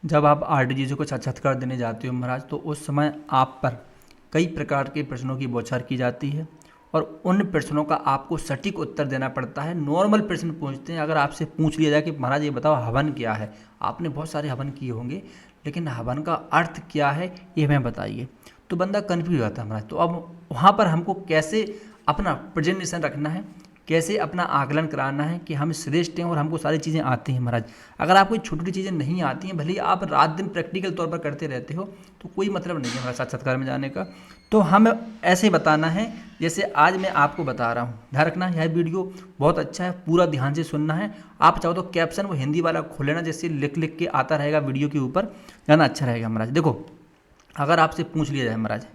जब आप आरटीजीएस को साक्षात्कार देने जाते हो महाराज, तो उस समय आप पर कई प्रकार के प्रश्नों की बौछार की जाती है और उन प्रश्नों का आपको सटीक उत्तर देना पड़ता है। नॉर्मल प्रश्न पूछते हैं। अगर आपसे पूछ लिया जाए कि महाराज ये बताओ हवन क्या है, आपने बहुत सारे हवन किए होंगे, लेकिन हवन का अर्थ क्या है ये हमें बताइए, तो बंदा कन्फ्यूज हो जाता है महाराज। तो अब वहाँ पर हमको कैसे अपना प्रेजेंटेशन रखना है, कैसे अपना आकलन कराना है कि हम श्रेष्ठ हैं और हमको सारी चीज़ें आती हैं महाराज। अगर आपको छोटी छोटी चीज़ें नहीं आती हैं, भले ही आप रात दिन प्रैक्टिकल तौर पर करते रहते हो, तो कोई मतलब नहीं है हमारा साक्षात्कार में जाने का। तो हम ऐसे बताना है जैसे आज मैं आपको बता रहा हूँ। ध्यान रखना, यह वीडियो बहुत अच्छा है, पूरा ध्यान से सुनना है। आप चाहो तो कैप्शन वो हिंदी वाला खोल लेना, जैसे लिख लिख के आता रहेगा वीडियो के ऊपर, ज़्यादा अच्छा रहेगा महाराज। देखो, अगर आपसे पूछ लिया जाए महाराज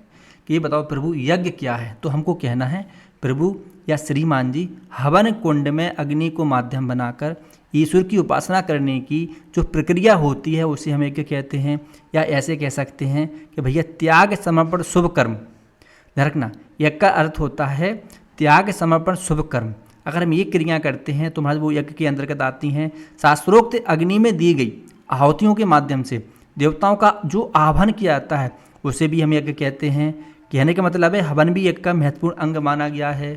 कि ये बताओ प्रभु यज्ञ क्या है, तो हमको कहना है प्रभु या श्रीमान जी, हवन कुंड में अग्नि को माध्यम बनाकर ईश्वर की उपासना करने की जो प्रक्रिया होती है उसे हम यज्ञ कहते हैं। या ऐसे कह सकते हैं कि भैया त्याग समर्पण शुभ कर्म। ध्यान रखना, यज्ञ का अर्थ होता है त्याग समर्पण शुभ कर्म। अगर हम ये क्रिया करते हैं तो महाराज वो यज्ञ के अंतर्गत आती हैं। शास्त्रोक्त अग्नि में दी गई आहुतियों के माध्यम से देवताओं का जो आह्वान किया जाता है उसे भी हम यज्ञ कहते हैं। कहने का मतलब है हवन भी यज्ञ का महत्वपूर्ण अंग माना गया है।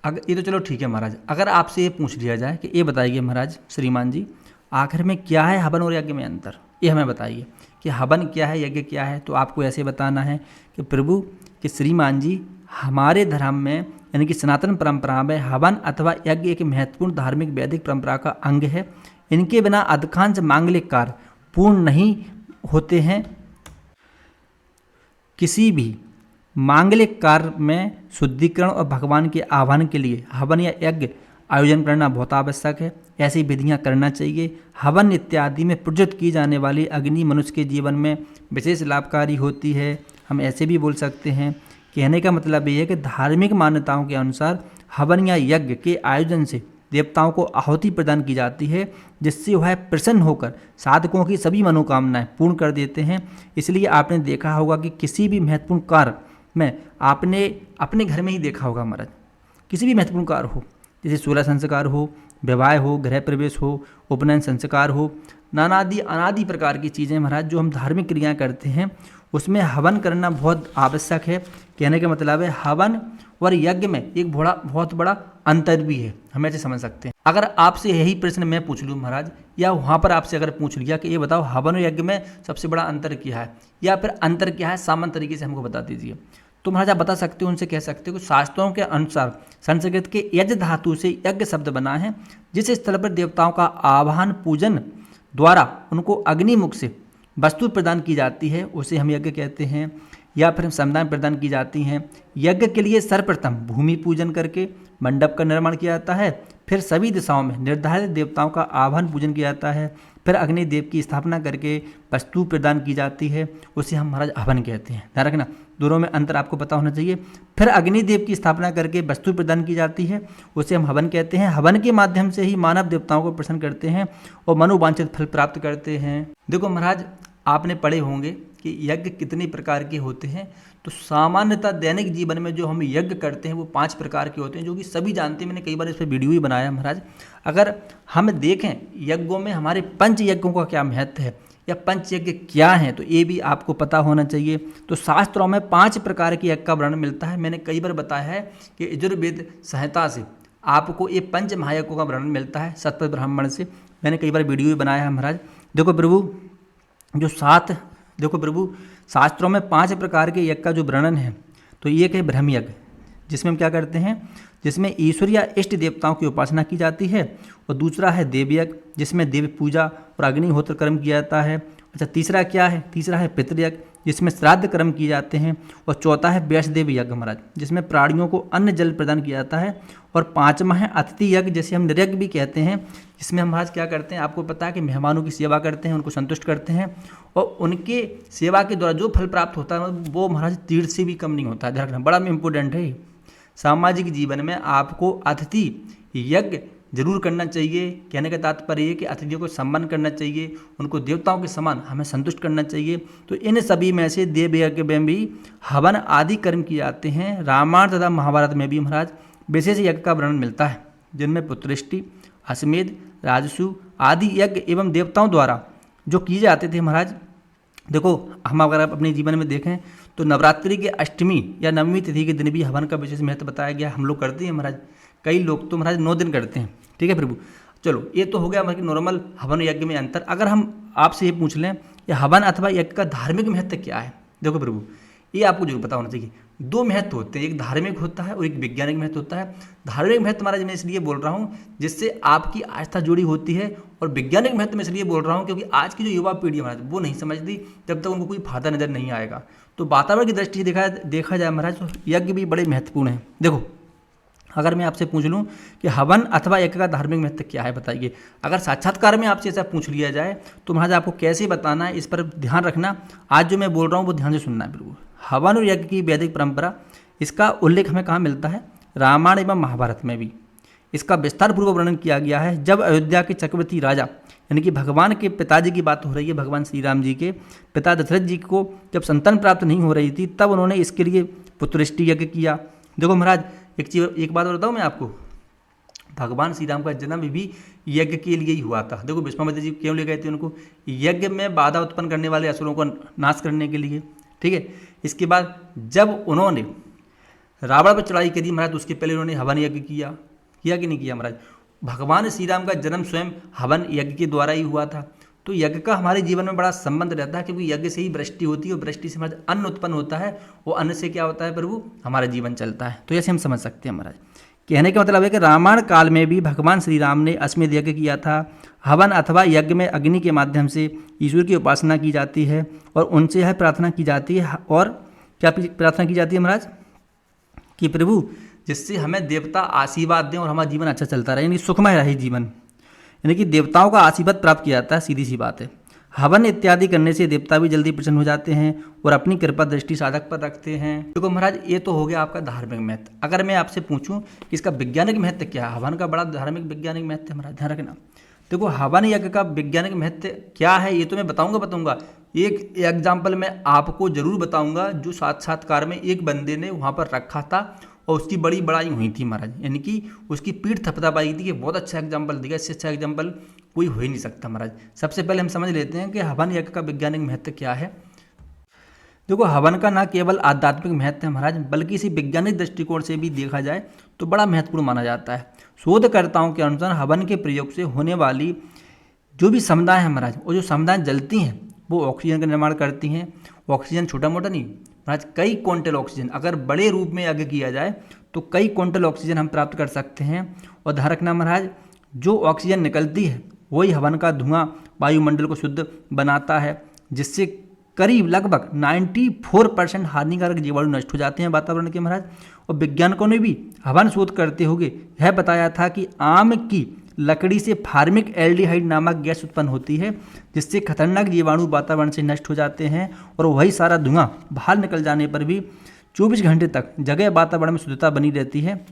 अगर ये तो चलो ठीक है महाराज, अगर आपसे ये पूछ लिया जाए कि ये बताइए महाराज श्रीमान जी, आखिर में क्या है हवन और यज्ञ में अंतर, ये हमें बताइए कि हवन क्या है यज्ञ क्या है, तो आपको ऐसे बताना है कि प्रभु कि श्रीमान जी, हमारे धर्म में यानी कि सनातन परंपरा में हवन अथवा यज्ञ एक महत्वपूर्ण धार्मिक वैदिक परंपरा का अंग है। इनके बिना अधिकांश मांगलिक कार्य पूर्ण नहीं होते हैं। किसी भी मांगलिक कार्य में शुद्धिकरण और भगवान के आह्वान के लिए हवन या यज्ञ आयोजन करना बहुत आवश्यक है। ऐसी विधियां करना चाहिए। हवन इत्यादि में प्रज्वलित की जाने वाली अग्नि मनुष्य के जीवन में विशेष लाभकारी होती है। हम ऐसे भी बोल सकते हैं, कहने का मतलब ये है कि धार्मिक मान्यताओं के अनुसार हवन या यज्ञ के आयोजन से देवताओं को आहुति प्रदान की जाती है, जिससे वह प्रसन्न होकर साधकों की सभी मनोकामनाएं पूर्ण कर देते हैं। इसलिए आपने देखा होगा कि किसी भी महत्वपूर्ण कार्य में आपने अपने घर में ही देखा होगा महाराज, किसी भी महत्वपूर्ण कार्य हो, जैसे सूर्य संस्कार हो, विवाह हो, गृह प्रवेश हो, उपनयन संस्कार हो, नानादि अनादि प्रकार की चीज़ें महाराज जो हम धार्मिक क्रियाएं करते हैं उसमें हवन करना बहुत आवश्यक है। कहने का मतलब है हवन और यज्ञ में एक बहुत बड़ा अंतर भी है, हम ऐसे समझ सकते हैं। अगर आपसे यही प्रश्न मैं पूछ लूँ महाराज, या वहाँ पर आपसे अगर पूछ लिया कि ये बताओ हवन और यज्ञ में सबसे बड़ा अंतर क्या है, या फिर अंतर क्या है सामान्य तरीके से हमको बता दीजिए, तो महाराज आप बता सकते हो, उनसे कह सकते हो कि शास्त्रों के अनुसार संस्कृत के यज्ञ धातु से यज्ञ शब्द बना है। जिस स्थल पर देवताओं का आवाहन पूजन द्वारा उनको अग्निमुख से वस्तु प्रदान की जाती है उसे हम यज्ञ कहते हैं। या फिर समदान प्रदान की जाती हैं। यज्ञ के लिए सर्वप्रथम भूमि पूजन करके मंडप का निर्माण किया जाता है। फिर सभी दिशाओं में निर्धारित देवताओं का आह्वान पूजन किया जाता है। फिर अग्निदेव की स्थापना करके वस्तु प्रदान की जाती है, उसे हम महाराज हवन कहते हैं। ध्यान रखना, दोनों में अंतर आपको पता होना चाहिए। फिर अग्निदेव की स्थापना करके वस्तु प्रदान की जाती है, उसे हम हवन कहते हैं। हवन के माध्यम से ही मानव देवताओं को प्रसन्न करते हैं और मनोवांछित फल प्राप्त करते हैं। देखो महाराज, आपने पढ़े होंगे कि यज्ञ कितने प्रकार के होते हैं। तो सामान्यतः दैनिक जीवन में जो हम यज्ञ करते हैं वो 5 प्रकार के होते हैं, जो कि सभी जानते हैं। मैंने कई बार इस पर वीडियो भी बनाया महाराज। अगर हम देखें यज्ञों में हमारे पंच यज्ञों का क्या महत्व है या पंच यज्ञ क्या है, तो ये भी आपको पता होना चाहिए। तो शास्त्रों में 5 प्रकार के यज्ञ का वर्णन मिलता है। मैंने कई बार बताया है कि यजुर्वेद संहिता से आपको ये पंच महायज्ञों का वर्णन मिलता है शतपथ ब्राह्मण से। मैंने कई बार वीडियो भी बनाया है महाराज। देखो प्रभु, शास्त्रों में 5 प्रकार के यज्ञ का जो वर्णन है, तो एक है ब्रह्म यज्ञ, जिसमें हम क्या करते हैं, जिसमें ईश्वर या इष्ट देवताओं की उपासना की जाती है। और दूसरा है देव यज्ञ, जिसमें देव पूजा और अग्निहोत्र कर्म किया जाता है। अच्छा, तीसरा क्या है, तीसरा है पितृयज्ञ, जिसमें श्राद्ध कर्म किए जाते हैं। और चौथा है वैष्णदेव यज्ञ महाराज, जिसमें प्राणियों को अन्न जल प्रदान किया जाता है। और 5वां है अतिथि यज्ञ, जैसे हम निर्यज्ञ भी कहते हैं, जिसमें हम महाराज क्या करते हैं, आपको पता है कि मेहमानों की सेवा करते हैं, उनको संतुष्ट करते हैं और उनके सेवा के द्वारा जो फल प्राप्त होता है वो महाराज तीर्थ से भी कम नहीं होता है। ध्यान रखना, बड़ा इंपॉर्टेंट है। सामाजिक जीवन में आपको अतिथि यज्ञ जरूर करना चाहिए। कहने का तात्पर्य ये कि अतिथियों को सम्मान करना चाहिए, उनको देवताओं के समान हमें संतुष्ट करना चाहिए। तो इन सभी में से देव यज्ञ में भी हवन आदि कर्म किए जाते हैं। रामायण तथा महाभारत में भी महाराज विशेष यज्ञ का वर्णन मिलता है, जिनमें पुत्रष्टि, अश्वमेध, राजसु आदि यज्ञ एवं देवताओं द्वारा जो किए जाते थे महाराज। देखो हम अगर आप अपने जीवन में देखें तो नवरात्रि के अष्टमी या नवमी तिथि के दिन भी हवन का विशेष महत्व बताया गया। हम लोग करते हैं महाराज, कई लोग तो महाराज 9 दिन करते हैं। ठीक है प्रभु, चलो ये तो हो गया हमारे नॉर्मल हवन यज्ञ में अंतर। अगर हम आपसे ये पूछ लें कि हवन अथवा यज्ञ का धार्मिक महत्व क्या है, देखो प्रभु ये आपको जरूर पता होना चाहिए। 2 महत्व होते हैं, एक धार्मिक होता है और एक वैज्ञानिक महत्व होता है। धार्मिक महत्व महाराज मैं इसलिए बोल रहा हूँ जिससे आपकी आस्था जुड़ी होती है, और वैज्ञानिक महत्व मैं इसलिए बोल रहा हूँ क्योंकि आज की जो युवा पीढ़ी महाराज वो नहीं समझती जब तक उनको कोई फायदा नजर नहीं आएगा। तो वातावरण की दृष्टि से देखा जाए महाराज तो यज्ञ भी बड़े महत्वपूर्ण है। देखो अगर मैं आपसे पूछ लूँ कि हवन अथवा यज्ञ का धार्मिक महत्व क्या है बताइए, अगर साक्षात्कार में आपसे ऐसा पूछ लिया जाए तो महाराज आपको कैसे बताना है, इस पर ध्यान रखना। आज जो मैं बोल रहा हूँ वो ध्यान से सुनना है बिल्कुल। हवन और यज्ञ की वैदिक परंपरा, इसका उल्लेख हमें कहाँ मिलता है, रामायण एवं महाभारत में भी इसका विस्तार पूर्वक वर्णन किया गया है। जब अयोध्या के चक्रवर्ती राजा यानी कि भगवान के पिताजी की बात हो रही है, भगवान श्री राम जी के पिता दशरथ जी को जब संतान प्राप्त नहीं हो रही थी तब उन्होंने इसके लिए पुत्रष्टि यज्ञ किया। देखो महाराज एक बात बताऊँ मैं आपको, भगवान श्री राम का जन्म भी यज्ञ के लिए ही हुआ था। देखो विश्वामित्र जी क्यों ले गए थे उनको, यज्ञ में बाधा उत्पन्न करने वाले असुरों को नाश करने के लिए। ठीक है, इसके बाद जब उन्होंने रावण पर चढ़ाई करी महाराज, उसके पहले उन्होंने हवन यज्ञ किया कि नहीं किया महाराज। भगवान श्री राम का जन्म स्वयं हवन यज्ञ के द्वारा ही हुआ था। तो यज्ञ का हमारे जीवन में बड़ा संबंध रहता है, क्योंकि यज्ञ से ही वृष्टि होती है और वृष्टि से महाराज अन्न उत्पन्न होता है, वो अन्न से क्या होता है प्रभु, हमारा जीवन चलता है। तो ऐसे हम समझ सकते हैं महाराज। कहने का मतलब है कि रामायण काल में भी भगवान श्री राम ने अश्वमेध यज्ञ किया था। हवन अथवा यज्ञ में अग्नि के माध्यम से ईश्वर की उपासना की जाती है और उनसे यह प्रार्थना की जाती है। और क्या प्रार्थना की जाती है महाराज, कि प्रभु जिससे हमें देवता आशीर्वाद दें और हमारा जीवन अच्छा चलता रहे, यानी सुखमय रहे जीवन, यानी कि देवताओं का आशीर्वाद प्राप्त किया जाता है। सीधी सी बात है। हवन इत्यादि करने से देवता भी जल्दी प्रसन्न हो जाते हैं और अपनी कृपा दृष्टि साधक पर रखते हैं। देखो महाराज ये तो हो गया आपका धार्मिक महत्व। अगर मैं आपसे पूछूं कि इसका वैज्ञानिक महत्व क्या है, हवन का बड़ा धार्मिक वैज्ञानिक महत्व है महाराज, ध्यान रखना। देखो हवन यज्ञ का वैज्ञानिक महत्व क्या है ये तो मैं बताऊंगा। एक एग्जाम्पल मैं आपको जरूर बताऊंगा जो साक्षात्कार में एक बंदे ने वहाँ पर रखा था और उसकी बड़ी बड़ाई हुई थी महाराज, यानी कि उसकी पीठ थपथपाई थी कि बहुत अच्छा एग्जाम्पल दिया, इससे अच्छा एग्जाम्पल कोई हो ही नहीं सकता महाराज। सबसे पहले हम समझ लेते हैं कि हवन यज्ञ का वैज्ञानिक महत्व क्या है। देखो हवन का न केवल आध्यात्मिक महत्व है महाराज, बल्कि इसी वैज्ञानिक दृष्टिकोण से भी देखा जाए तो बड़ा महत्वपूर्ण माना जाता है। शोधकर्ताओं के अनुसार हवन के प्रयोग से होने वाली जो भी समुदाय है महाराज, और जो समुदाय जलती हैं वो ऑक्सीजन का निर्माण करती हैं। ऑक्सीजन छोटा मोटा नहीं महाराज, कई क्विंटल ऑक्सीजन, अगर बड़े रूप में यज्ञ किया जाए तो कई क्विंटल ऑक्सीजन हम प्राप्त कर सकते हैं। और ध्यान रखना महाराज, जो ऑक्सीजन निकलती है वही हवन का धुआं वायुमंडल को शुद्ध बनाता है, जिससे करीब लगभग 94% हानिकारक जीवाणु नष्ट हो जाते हैं वातावरण के महाराज। और वैज्ञानिकों ने भी हवन शोध करते हुए यह बताया था कि आम की लकड़ी से फार्मिक एल्डिहाइड नामक गैस उत्पन्न होती है, जिससे खतरनाक जीवाणु वातावरण से नष्ट हो जाते हैं। और वही सारा धुआं बाहर निकल जाने पर भी 24 घंटे तक जगह वातावरण में शुद्धता बनी रहती है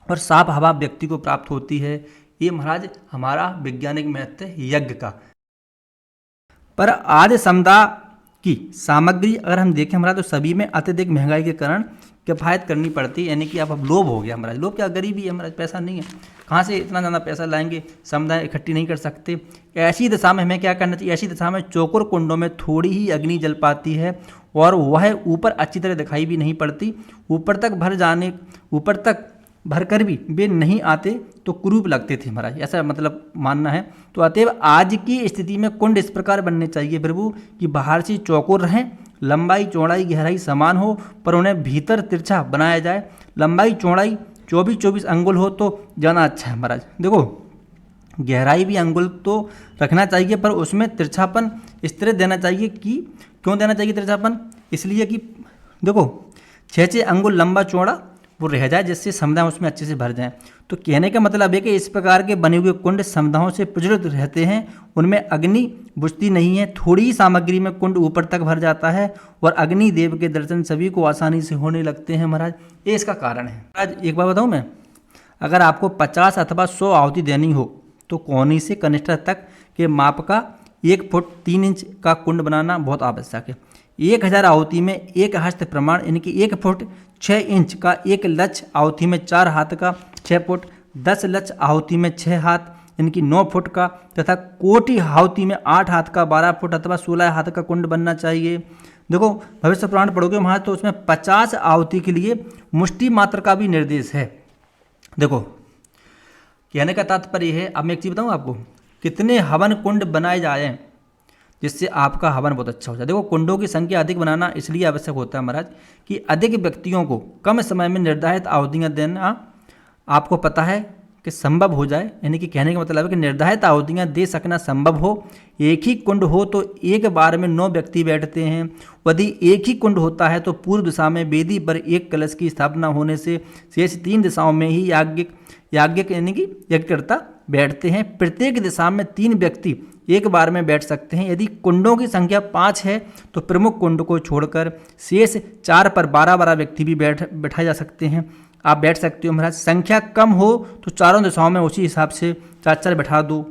और साफ हवा व्यक्ति को प्राप्त होती है। ये महाराज हमारा वैज्ञानिक महत्व है यज्ञ का। पर आज समुदाय की सामग्री अगर हम देखें हमारा, तो सभी में अत्यधिक महंगाई के कारण किफ़ायत करनी पड़ती है, यानी कि अब लोभ हो गया हमारा। लोभ क्या, गरीबी है हमारा, पैसा नहीं है, कहाँ से इतना ज़्यादा पैसा लाएंगे, समुदाय इकट्ठी नहीं कर सकते। ऐसी दशा में हमें क्या करना चाहिए, ऐसी दशा में चौकोर कुंडों में थोड़ी ही अग्नि जल पाती है और वह ऊपर अच्छी तरह दिखाई भी नहीं पड़ती। ऊपर तक भर कर भी वे नहीं आते तो कुरूप लगते थे महाराज, ऐसा मतलब मानना है। तो अतएव आज की स्थिति में कुंड इस प्रकार बनने चाहिए प्रभु कि बाहर से चौकोर रहें, लंबाई चौड़ाई गहराई समान हो, पर उन्हें भीतर तिरछा बनाया जाए। लंबाई चौड़ाई 24-24 अंगुल हो तो ज़्यादा अच्छा है महाराज। देखो गहराई भी अंगुल तो रखना चाहिए, पर उसमें तिरछापन इस तरह देना चाहिए कि, क्यों देना चाहिए तिरछापन, इसलिए कि देखो 6-6 अंगुल लंबा चौड़ा वो रह जाए, जिससे समुदाय उसमें अच्छे से भर जाए। तो कहने का मतलब है कि इस प्रकार के बने हुए कुंड समुदायों से प्रज्वलित रहते हैं, उनमें अग्नि बुझती नहीं है। थोड़ी ही सामग्री में कुंड ऊपर तक भर जाता है और अग्नि देव के दर्शन सभी को आसानी से होने लगते हैं महाराज। ये इसका कारण है। आज एक बार बताऊँ मैं, अगर आपको 50 अथवा 100 आहुति देनी हो तो कोनी से कनिष्ठ तक के माप का 1 फुट 3 इंच का कुंड बनाना बहुत आवश्यक है। 1000 आहुति में 1 हस्त प्रमाण, यानी कि 1 फुट 6 इंच का 1 लक्ष आहुति में 4 हाथ का 6 फुट, 10 लक्ष आहुति में 6 हाथ, इनकी 9 फुट का, तथा कोटि हावती में 8 हाथ का 12 फुट अथवा 16 हाथ का कुंड बनना चाहिए। देखो भविष्य पुराण पढ़ोगे वहाँ तो उसमें 50 आहुति के लिए मुष्टि मात्र का भी निर्देश है। देखो कहने का तात्पर्य है, अब मैं एक चीज़ बताऊँ आपको, कितने हवन कुंड बनाए जाएं जिससे आपका हवन बहुत अच्छा हो जाए। देखो कुंडों की संख्या अधिक बनाना इसलिए आवश्यक होता है महाराज कि अधिक व्यक्तियों को कम समय में निर्धारित आहुतियाँ देना आपको पता है कि संभव हो जाए। यानी कि कहने का मतलब है कि निर्धारित आहुतियाँ दे सकना संभव हो। एक ही कुंड हो तो एक बार में 9 व्यक्ति बैठते हैं। यदि एक ही कुंड होता है तो पूर्व दिशा में वेदी पर एक कलश की स्थापना होने से शेष 3 दिशाओं में ही याज्ञिक यानी कि यज्ञकर्ता बैठते हैं। प्रत्येक दिशा में 3 व्यक्ति एक बार में बैठ सकते हैं। यदि कुंडों की संख्या 5 है तो प्रमुख कुंड को छोड़कर शेष 4 पर 12-12 व्यक्ति भी बैठाए जा सकते हैं। आप बैठ सकते हो महाराज। संख्या कम हो तो चारों दिशाओं में उसी हिसाब से 4-4 बैठा दो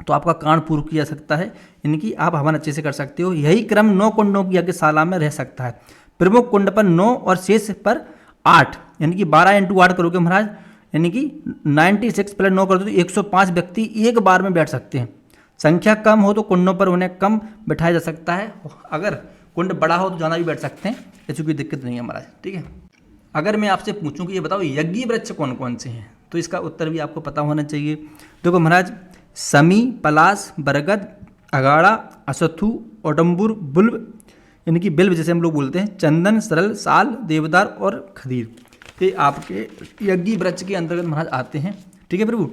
तो आपका कारण पूर्ण किया जा सकता है। इनकी आप हवन अच्छे से कर सकते हो। यही क्रम 9 कुंडों की यज्ञशाला में रह सकता है। प्रमुख कुंड पर 9 और शेष पर 8 यानी कि 12 × 8 करोगे महाराज, यानी कि 96 + 9 कर दो तो 105 व्यक्ति एक बार में बैठ सकते हैं। संख्या कम हो तो कुंडों पर उन्हें कम बैठाया जा सकता है। अगर कुंड बड़ा हो तो ज़्यादा भी बैठ सकते हैं, ऐसी कोई दिक्कत नहीं है महाराज। ठीक है, अगर मैं आपसे पूछूं कि ये बताओ यज्ञ वृक्ष कौन कौन से हैं तो इसका उत्तर भी आपको पता होना चाहिए। देखो महाराज, समी, पलाश, बरगद, अगाड़ा, अशथु, औडंबुर, बुल्ब यानी कि बिल्व जैसे हम लोग बोलते हैं, चंदन, सरल, साल, देवदार और खदीर, ये आपके यज्ञ वृक्ष के अंतर्गत महाराज आते हैं। ठीक है प्रभु,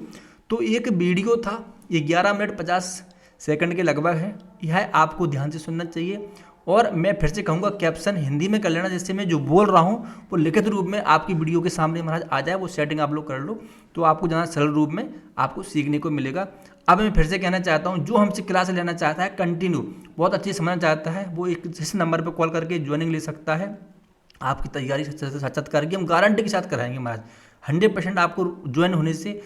तो एक वीडियो था, ये 11 मिनट 50 सेकंड के लगभग है। यह आपको ध्यान से सुनना चाहिए और मैं फिर से कहूँगा कैप्शन हिंदी में कर लेना, जिससे मैं जो बोल रहा हूँ वो लिखित रूप में आपकी वीडियो के सामने महाराज आ जाए। वो सेटिंग आप लोग कर लो तो आपको ज़्यादा सरल रूप में आपको सीखने को मिलेगा। अब मैं फिर से कहना चाहता हूँ, जो हमसे क्लास लेना चाहता है कंटिन्यू, बहुत अच्छी समझना चाहता है, वो एक जिस नंबर पर कॉल करके ज्वाइनिंग ले सकता है। आपकी तैयारी सचत करके हम गारंटी के साथ कराएंगे महाराज। 100% आपको ज्वाइन होने से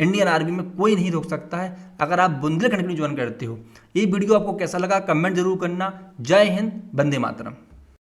इंडियन आर्मी में कोई नहीं रोक सकता है अगर आप बुंदेलखंड के लिए ज्वाइन करते हो। ये वीडियो आपको कैसा लगा कमेंट जरूर करना। जय हिंद, वंदे मातरम।